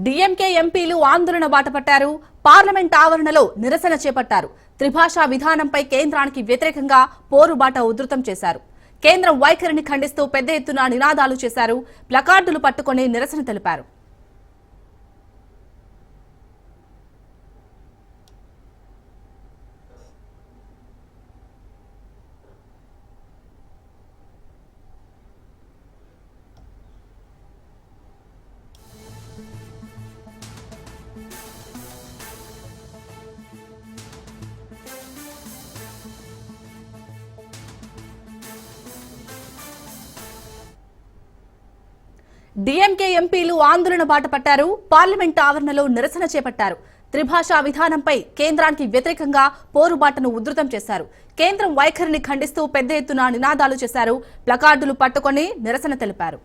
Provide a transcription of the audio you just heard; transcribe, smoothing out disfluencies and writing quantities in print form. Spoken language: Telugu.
డీఎంకే ఎంపీలు ఆందోళన బాటపట్టారు. పార్లమెంట్ ఆవరణలో నిరసన చేపట్టారు. త్రిభాషా విధానంపై కేంద్రానికి వ్యతిరేకంగా పోరుబాట ఉధృతం చేశారు. కేంద్రం వైఖరిని ఖండిస్తూ పెద్ద ఎత్తున నినాదాలు చేశారు. ప్లకార్డులు పట్టుకొని నిరసన తెలిపారు. డీఎంకే ఎంపీలు ఆందోళన బాటపట్టారు. పార్లమెంట్ ఆవరణలో నిరసన చేపట్టారు. త్రిభాషా విధానంపై కేంద్రానికి వ్యతిరేకంగా పోరుబాటను ఉధృతం చేశారు. కేంద్రం వైఖరిని ఖండిస్తూ పెద్ద ఎత్తున నినాదాలు చేశారు. ప్లకార్డులు పట్టుకొని నిరసన తెలిపారు.